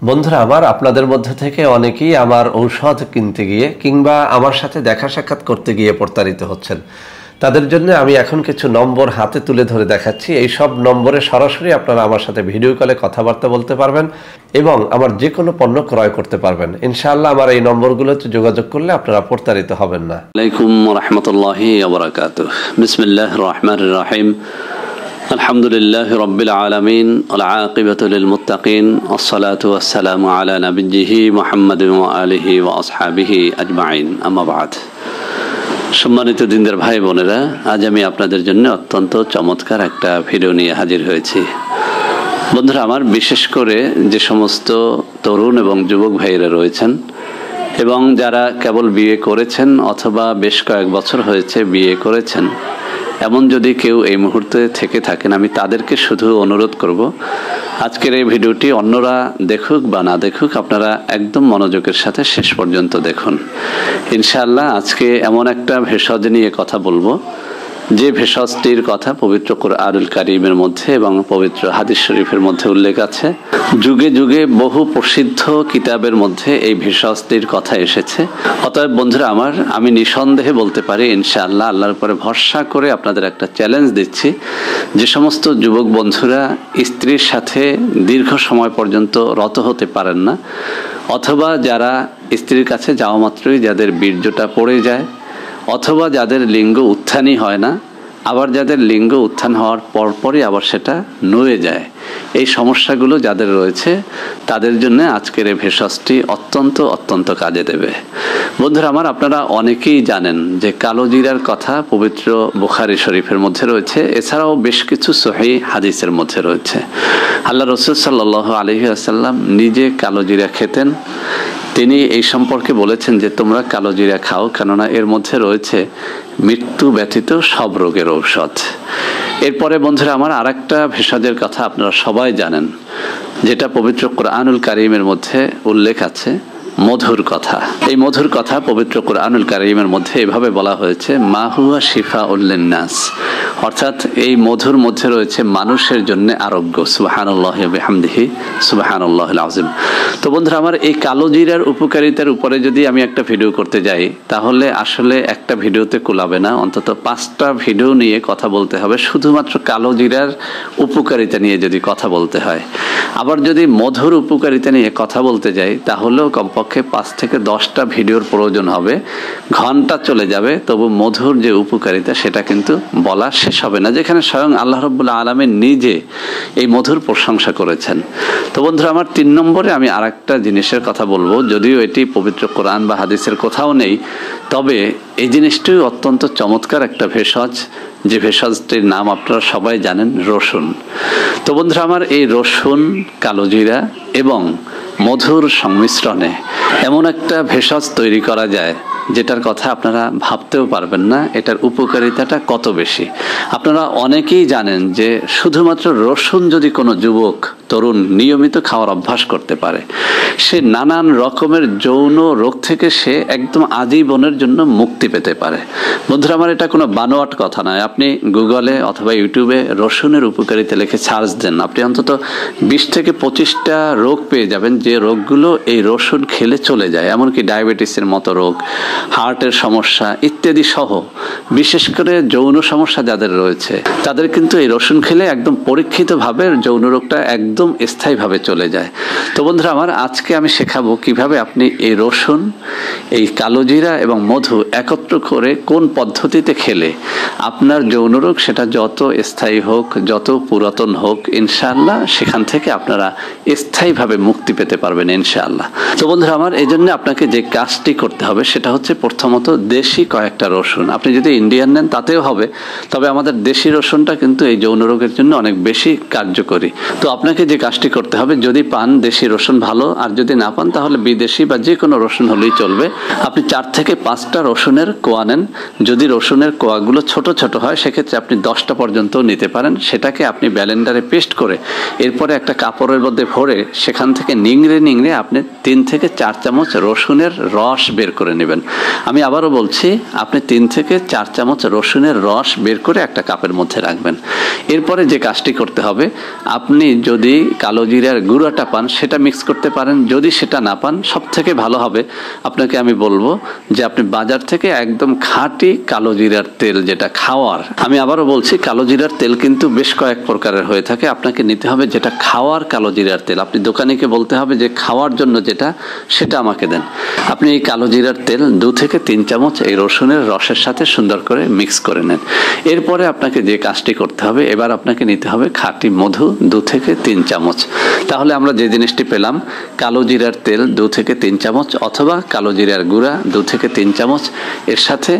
বন্ধুরা আমার আপনাদের মধ্যে থেকে অনেকেই আমার ঔষধ কিনতে গিয়ে কিংবা আমার সাথে দেখা সাক্ষাৎ করতে গিয়ে প্রতারিত হচ্ছেন। তাদের জন্য আমি এখন কিছু নম্বর হাতে তুলে ধরে দেখাচ্ছি। এই সব নম্বরে সরাসরি আপনারা আমার সাথে ভিডিও কলে কথাবার্তা বলতে পারবেন এবং আমার যে কোনো পণ্য ক্রয় করতে পারবেন। ইনশাআল্লাহ আমার এই নম্বরগুলোতে যোগাযোগ করলে আপনারা প্রতারিত হবেন না। আলাইকুম রাহমাতুল্লাহি ওয়া বারাকাতুহু। বিসমিল্লাহির রহমানির রহিম। আলহামদুলিল্লাহি রাব্বিল আলামিন ওয়াল আকিবাতু লিল মুত্তাকিন ওয়াসসালাতু ওয়াসসালামু আলা নাবিয়্যিহি মুহাম্মাদিন ওয়া আলিহি ওয়া আসহাবিহি আজমাইন। আম্মা বা'দ। সম্মানিত দিনদার ভাই বোনেরা, আজ আমি আপনাদের জন্য অত্যন্ত চমৎকার একটা ভিডিও নিয়ে হাজির হয়েছি। বন্ধুরা আমার, বিশেষ করে যে সমস্ত তরুণ এবং যুবক ভাইয়েরা রয়েছেন এবং যারা কেবল বিয়ে করেছেন অথবা বেশ কয়েক বছর হয়েছে বিয়ে করেছেন, এমন যদি কেউ এই মুহূর্তে থেকে থাকেন, আমি তাদেরকে শুধু অনুরোধ করব, আজকের এই ভিডিওটি অন্যরা দেখুক বা না দেখুক, আপনারা একদম মনোযোগের সাথে শেষ পর্যন্ত দেখুন। ইনশাআল্লাহ আজকে এমন একটা ভেষজ নিয়ে কথা বলবো যে ভেষজটির কথা পবিত্র কুরআনুল কারীমের মধ্যে এবং পবিত্র হাদিস শরীফের মধ্যে উল্লেখ আছে। যুগে যুগে বহু প্রসিদ্ধ কিতাবের মধ্যে এই ভেষজটির কথা এসেছে। অতএব বন্ধুরা আমার, আমি নিঃসন্দেহে বলতে পারি ইনশাআল্লাহ, আল্লাহর উপরে ভরসা করে আপনাদের একটা চ্যালেঞ্জ দিচ্ছি, যে সমস্ত যুবক বন্ধুরা স্ত্রীর সাথে দীর্ঘ সময় পর্যন্ত রত হতে পারেন না, অথবা যারা স্ত্রীর কাছে যাওয়া মাত্রই যাদের বীর্যটা পড়ে যায়, অথবা যাদের লিঙ্গ উত্থানই হয় না, আবার যাদের লিঙ্গ উত্থান হওয়ার পরপরই আবার সেটা নুয়ে যায়, এই সমস্যাগুলো যাদের রয়েছে তাদের জন্য আজকের এই ভেষজটি অত্যন্ত অত্যন্ত কাজে দেবে। বন্ধুরা আমার, আপনারা অনেকেই জানেন যে কালো জিরার কথা পবিত্র বুখারী শরীফের মধ্যে রয়েছে, এছাড়াও বেশ কিছু সহিহ হাদিসের মধ্যে রয়েছে। আল্লাহ রাসূল সাল্লাল্লাহু আলাইহি ওয়াসাল্লাম নিজে কালো জিরা খেতেন। তিনি এই সম্পর্কে বলেছেন যে তোমরা কালো জিরা খাও, কেননা এর মধ্যে রয়েছে মৃত্যু ব্যতীত সব রোগের ঔষধ। এরপরে বন্ধুরা আমার, আরেকটা ভেষজের কথা আপনারা সবাই জানেন, যেটা পবিত্র কুরআনুল কারীমের মধ্যে উল্লেখ আছে, মধুর কথা। এই মধুর কথা পবিত্র কুরআনুল কারীমের মধ্যে এভাবে বলা হয়েছে, মা হুয়া শিফাউল লিন্নাস, অর্থাৎ এই মধুর মধ্যে রয়েছে মানুষের জন্য আরোগ্য। সুবহানাল্লাহি ওয়া বিহামদিহি সুবহানাল্লাহিল আযীম। তো বন্ধুরা আমার, এই কালো জিরার উপকারিতার উপরে যদি আমি একটা ভিডিও করতে যাই, তাহলে আসলে একটা ভিডিওতে কুলাবে না, অন্তত 5টা ভিডিও নিয়ে কথা বলতে হবে শুধুমাত্র কালো জিরার উপকারিতা নিয়ে যদি কথা বলতে হয়। আবার যদি মধুর উপকারিতা নিয়ে কথা বলতে যাই, তাহলেও কমপক্ষে 5 থেকে 10টা ভিডিওর প্রয়োজন হবে, ঘন্টা চলে যাবে, তবু মধুর যে উপকারিতা সেটা কিন্তু বলা শেষ হবে না, যেখানে স্বয়ং আল্লাহ রাব্বুল আলামিন নিজে এই মধুর প্রশংসা করেছেন। তো বন্ধুরা আমার, 3 নম্বরে আমি আরেকটা জিনিসের কথা বলবো, যদিও এটি পবিত্র কোরআন বা হাদিসের কোথাও নেই, তবে এই জিনিসটি অত্যন্ত চমৎকার একটা ভেষজ, যে ভেষজটির নাম আপনারা সবাই জানেন, রসুন। তো বন্ধুরা আমার, এই রসুন, কালো জিরা এবং মধুর সংমিশ্রণে এমন একটা ভেষজ তৈরি করা যায় যেটার কথা আপনারা ভাবতেও পারবেন না এটার উপকারিতাটা কত বেশি। আপনারা অনেকেই জানেন যে শুধুমাত্র রসুন যদি কোনো যুবক তরুণ নিয়মিত খাওয়ার অভ্যাস করতে পারে, সে নানান রকমের যৌন রোগ থেকে সে একদম আজীবনের জন্য মুক্তি পেতে পারে। বন্ধুরা আমার, এটা কোনো বানোয়াট কথা নয়। আপনি গুগলে অথবা ইউটিউবে রসুনের উপকারিতা লিখে সার্চ দেন, আপনি অন্তত 20 থেকে 25টা রোগ পেয়ে যাবেন, যে রোগগুলো এই রসুন খেলে চলে যায়, এমনকি ডায়াবেটিসের মতো রোগ, হার্টের সমস্যা ইত্যাদি সহ, বিশেষ করে যৌন সমস্যা যাদের রয়েছে তাদের কিন্তু এই রসুন খেলে একদম পরীক্ষিতভাবে যৌন রোগটা একদম স্থায়ীভাবে চলে যায়। তো বন্ধুরা আমার, আজকে আমি শেখাবো কিভাবে আপনি এই রসুন, এই কালো জিরা এবং মধু একত্র করে কোন পদ্ধতিতে খেলে আপনার যৌন রোগ সেটা যত স্থায়ী হোক, যত পুরাতন হোক, ইনশাআল্লাহ সেখান থেকে আপনারা স্থায়ীভাবে মুক্তি পেতে পারবেন ইনশাআল্লাহ। তো বন্ধুরা আমার, এই জন্য আপনাকে যে কাজটি করতে হবে সেটা হচ্ছে প্রথমত দেশি কয়েকটা রসুন। আপনি যদি ইন্ডিয়ান নেন তাতেও হবে, তবে আমাদের দেশি রসুনটা কিন্তু এই যৌন রোগের জন্য অনেক বেশি কার্যকরী। তো আপনাকে যে কাজটি করতে হবে, যদি পান দেশি রসুন ভালো, আর যদি না পান তাহলে বিদেশি বা যে কোনো রসুন হলেই চলবে। আপনি 4 থেকে 5টা রসুনের কোয়া নেন। যদি রসুনের কোয়াগুলো ছোট ছোট হয় সেক্ষেত্রে আপনি 10টা পর্যন্ত নিতে পারেন। সেটাকে আপনি ব্লেন্ডারে পেস্ট করে এরপরে একটা কাপড়ের মধ্যে ভরে সেখান থেকে নিংড়ে নিংড়ে আপনি 3 থেকে 4 চামচ রসুনের রস বের করে নেবেন। আমি আবারও বলছি, আপনি 3 থেকে 4 চামচ রসুনের রস বের করে একটা কাপের মধ্যে রাখবেন। এরপরে যে কাজটি করতে হবে, আপনি যদি কালো জিরার গুঁড়াটা পান সেটা মিক্স করতে পারেন। যদি সেটা না পান, সব থেকে ভালো হবে আপনাকে আমি বলবো যে আপনি বাজার থেকে একদম খাঁটি কালো জিরার তেল, যেটা খাওয়ার, আমি আবারও বলছি কালো জিরার তেল কিন্তু বেশ কয়েক প্রকারের হয়ে থাকে। আপনাকে নিতে হবে যেটা খাওয়ার কালো জিরার তেল। আপনি দোকানিকে বলতে হবে যে খাওয়ার জন্য যেটা, সেটা আমাকে দেন। আপনি এই কালো জিরার তেল 2 থেকে 3 চামচ এই রসুনের রসের সাথে সুন্দর করে মিক্স করে নেন। এরপরে আপনাকে যে কাজটি করতে হবে, এবার আপনাকে নিতে হবে খাঁটি মধু 2 থেকে 3 চামচ। তাহলে আমরা যে জিনিসটি পেলাম, কালো জিরার তেল 2 থেকে 3 চামচ অথবা কালো জিরার গুঁড়া 2 থেকে 3 চামচ, এর সাথে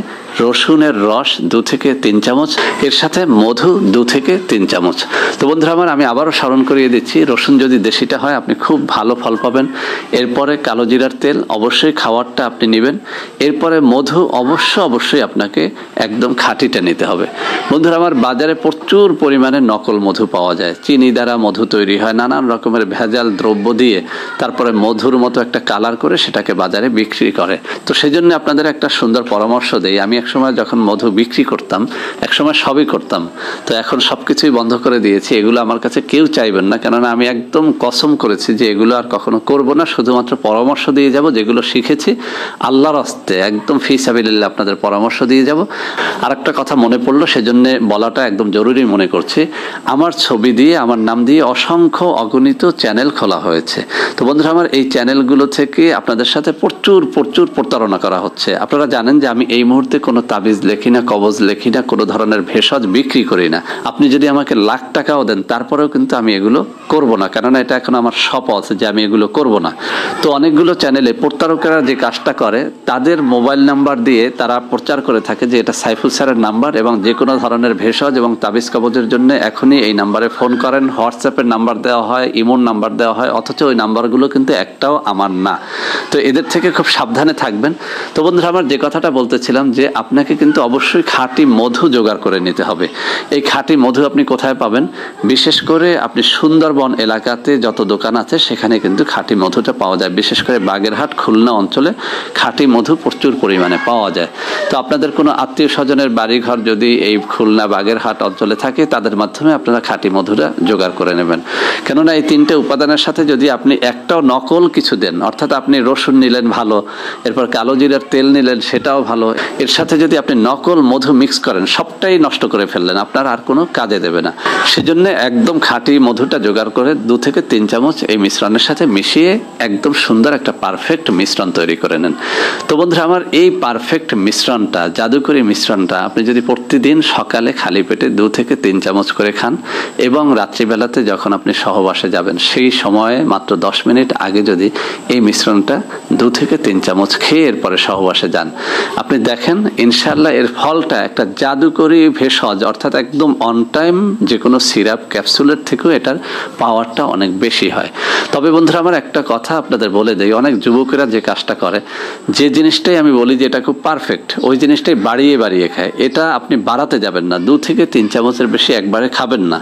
রসুনের রস 2 থেকে 3 চামচ, এর সাথে মধু 2 থেকে 3 চামচ। তো বন্ধুরা আমার, আমি আবারও স্মরণ করিয়ে দিচ্ছি, রসুন যদি দেশিটা হয় আপনি খুব ভালো ফল পাবেন। এরপরে কালো জিরার তেল অবশ্যই খাওয়ারটা আপনি নেবেন। এরপরে মধু অবশ্যই আপনাকে একদম খাঁটিটা নিতে হবে। বন্ধুরা আমার, বাজারে প্রচুর পরিমাণে নকল মধু পাওয়া যায়। চিনি দ্বারা মধু তৈরি হয়, নানান রকমের ভেজাল দ্রব্য দিয়ে তারপরে মধুর মতো একটা কালার করে সেটাকে বাজারে বিক্রি করে। তো সেই জন্য আপনাদের একটা সুন্দর পরামর্শ দেই। আমি একসময় যখন মধু বিক্রি করতাম, একসময় সবই করতাম, তো এখন সবকিছুই বন্ধ করে দিয়েছি। এগুলো আমার কাছে কেউ চাইবেন না, কেননা আমি একদম কসম করেছি যে এগুলো আর কখনো করব না। শুধুমাত্র পরামর্শ দিয়ে যাব, যেগুলো শিখেছি আল্লাহর হস্তে একদম ফি সাবিলিল্লাহ আপনাদের পরামর্শ দিয়ে যাব। আর একটা কথা মনে পড়লো, সেজন্য বলাটা একদম জরুরি মনে করছি। আমার ছবি দিয়ে, আমার নাম দিয়ে অসংখ্য অগণিত চ্যানেল খোলা হয়েছে। তো বন্ধুরা আমার, এই চ্যানেলগুলো থেকে আপনাদের সাথে প্রচুর প্রতারণা করা হচ্ছে। আপনারা জানেন যে আমি এই মুহূর্তে কোনো তাবিজ লেখি না, কবজ লেখি না, কোনো ধরনের ভেষজ বিক্রি করি না। আপনি যদি আমাকে লাখ টাকাও দেন, তারপরেও কিন্তু আমি এগুলো করব না, কেননা এটা এখন আমার শপথ যে আমি এগুলো করব না। তো অনেকগুলো চ্যানেলে প্রতারকেরা যে কাজটা করে, তাদের মোবাইল নাম্বার দিয়ে তারা প্রচার করে থাকে যে এটা সাইফুল স্যারের নাম্বার, এবং যে কোনো ধরনের ভেষজ এবং তাবিজ কবজের জন্য এখনই এই নাম্বারে ফোন করেন। হোয়াটসঅ্যাপের নাম্বার দেওয়া হয়, ইমোর নাম্বার দেওয়া হয়, অথচ ওই নাম্বারগুলো কিন্তু একটাও আমার না। তো এদের থেকে খুব সাবধানে থাকবেন। তো বন্ধুরা আমার, যে কথাটা বলতেছিলাম যে আপনাকে কিন্তু অবশ্যই খাঁটি মধু জোগাড় করে নিতে হবে। এই খাঁটি মধু আপনি কোথায় পাবেন? বিশেষ করে আপনি সুন্দরবন এলাকাতে যত দোকান আছে সেখানে কিন্তু খাঁটি মধুটা পাওয়া যায়। বিশেষ করে বাগেরহাট, খুলনা অঞ্চলে খাঁটি মধু প্রচুর পরিমাণে পাওয়া যায়। তো আপনাদের কোনো আত্মীয় স্বজনের বাড়িঘর যদি এই খুলনা বাগেরহাট অঞ্চলে থাকে, তাদের মাধ্যমে আপনারা খাঁটি মধুটা জোগাড় করে নেবেন। কেননা এই 3টে উপাদানের সাথে যদি আপনি একটাও নকল কিছু দেন, অর্থাৎ আপনি রসুন নিলেন ভালো, এরপর কালো জিরার তেল নিলেন সেটাও ভালো, এর সাথে যদি আপনি নকল মধু মিক্স করেন, সবটাই নষ্ট করে ফেললেন, আপনার আর কোনো কাজে দেবে না। সেজন্য একদম খাঁটি মধুটা জোগাড় করে 2 থেকে 3 চামচ এই মিশ্রণের সাথে মিশিয়ে একদম সুন্দর একটা পারফেক্ট মিশ্রণ তৈরি করে নেন। তো বন্ধুরা আমার, এই পারফেক্ট মিশ্রণটা, জাদুকরি মিশ্রণটা আপনি যদি প্রতিদিন সকালে খালি পেটে 2 থেকে 3 চামচ করে খান, এবং রাত্রিবেলাতে যখন আপনি সহবাসে যাবেন সেই সময়ে মাত্র 10 মিনিট আগে যদি এই মিশ্রণটা 2 থেকে 3 চামচ খেয়ে এরপরে সহবাসে যান, আপনি দেখেন ইনশাআল্লাহ এর ফলটা একটা জাদুকরি ভেষজ, অর্থাৎ একদম অন টাইম যে কোনো সিরাপ ক্যাপসুলের থেকেও এটার পাওয়ারটা অনেক বেশি হয়। তবে বন্ধুরা আমার, একটা কথা আপনাদের বলে দেই, অনেক যুবকেরা যে কাজটা করে, যে জিনিসটাই আমি বলি যে এটা খুব পারফেক্ট, ওই জিনিসটাই বাড়িয়ে খায়। এটা আপনি বাড়াতে যাবেন না, 2 থেকে 3 চামচের বেশি একবারে খাবেন না।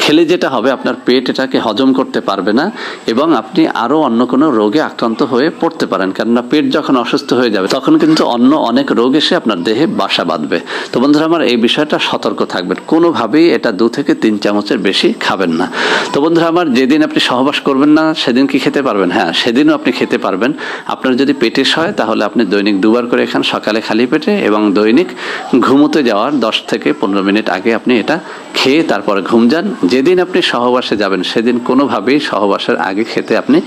খেলে যেটা হবে, আপনার পেট এটাকে হজম করতে পারবে না, এবং আপনি আরো অন্য কোনো রোগে আক্রান্ত হয়ে পড়তে পারেন। কেননা পেট যখন অসুস্থ হয়ে যাবে, তখন কিন্তু অন্য অনেক রোগ এসে আপনার দেহে বাসা বাঁধবে। তো বন্ধুরা আমার, এই বিষয়টা সতর্ক থাকবেন, কোনোভাবেই এটা 2 থেকে 3 চামচের বেশি খাবেন না। তো বন্ধুরা আমার, যেদিন আপনি সহবাস করবেন না সেদিন কি খেতে পারবেন? হ্যাঁ, সেদিনও আপনি খেতে পারবেন। আপনার যদি পেটিস হয় তাহলে আপনি দৈনিক 2 বার করে খান, সকালে খালি পেটে এবং দৈনিক ঘুমোতে যাওয়ার 10 থেকে 15 মিনিট আগে আপনি এটা খেয়ে তারপরে ঘুম যান। যেদিন আপনি সহবাসে যাবেন সেদিন কোনোভাবেই সহবাসের আগে খেতে আপনি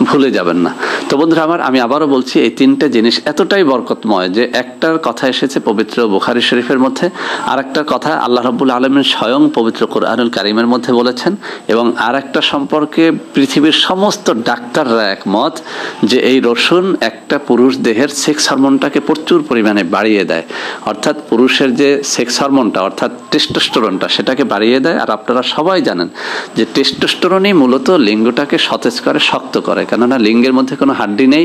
ভুলে যাবেন না। তো বন্ধুরা আমার, আমি আবারও বলছি, এই 3টে জিনিস এতটাই বরকতময় যে একটার কথা এসেছে পবিত্র বুখারী শরীফের মধ্যে, আর একটা কথা আল্লাহ রাব্বুল আলামিন স্বয়ং পবিত্র কুরআনুল কারীমের মধ্যে বলেছেন, এবং আর একটা সম্পর্কে পৃথিবীর সমস্ত ডাক্তাররা একমত যে এই রসুন একটা পুরুষ দেহের সেক্স হরমোনটাকে প্রচুর পরিমাণে বাড়িয়ে দেয়। অর্থাৎ পুরুষের যে সেক্স হরমোনটা, অর্থাৎ টেস্টোস্টেরনটা, সেটাকে বাড়িয়ে দেয়। আর আপনারা সবাই জানেন যে টেস্টোস্টেরনই মূলত লিঙ্গটাকে সতেজ করে, শক্ত করে, কেননা লিঙ্গের মধ্যে কোনো হাড্ডি নেই,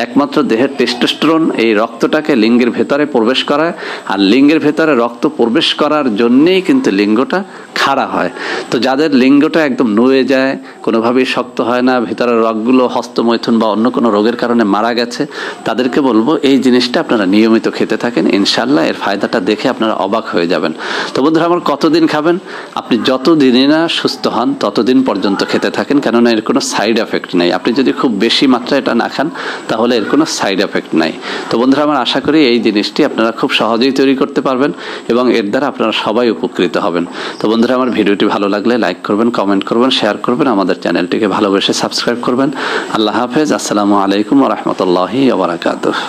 একমাত্র দেহের টেস্টোস্টেরন এই রক্তটাকে লিঙ্গের ভেতরে প্রবেশ করায়, আর লিঙ্গের ভেতরে রক্ত প্রবেশ করার জন্যেই কিন্তু লিঙ্গটা খাড়া হয়। তো যাদের লিঙ্গটা একদম নুয়ে যায়, কোনোভাবেই শক্ত হয় না, ভেতরের রগগুলো হস্তমৈথুন বা অন্য কোনো রোগের কারণে মারা গেছে, তাদেরকে বলবো এই জিনিসটা আপনারা নিয়মিত খেতে থাকেন, ইনশাল্লাহ এর ফায়দাটা দেখে আপনারা অবাক হয়ে যাবেন। তো বন্ধুরা আমার, কতদিন খাবেন? আপনি যতদিনই না সুস্থ হন ততদিন পর্যন্ত খেতে থাকেন, কেননা এর কোনো সাইড এফেক্ট নেই। আপনি যদি খুব বেশি মাত্রায় এটা না খান তাহলে এর কোনো সাইড এফেক্ট নাই। তো বন্ধুরা আমার, আশা করি এই জিনিসটি আপনারা খুব সহজেই তৈরি করতে পারবেন এবং এর দ্বারা আপনারা সবাই উপকৃত হবেন। তো বন্ধুরা আমার, ভিডিওটি ভালো লাগলে লাইক করবেন, কমেন্ট করবেন, শেয়ার করবেন, আমাদের চ্যানেলটিকে ভালোবেসে সাবস্ক্রাইব করবেন। আল্লাহ হাফেজ। আসসালামু আলাইকুম ওয়া রাহমাতুল্লাহি ওয়া বারাকাতুহু।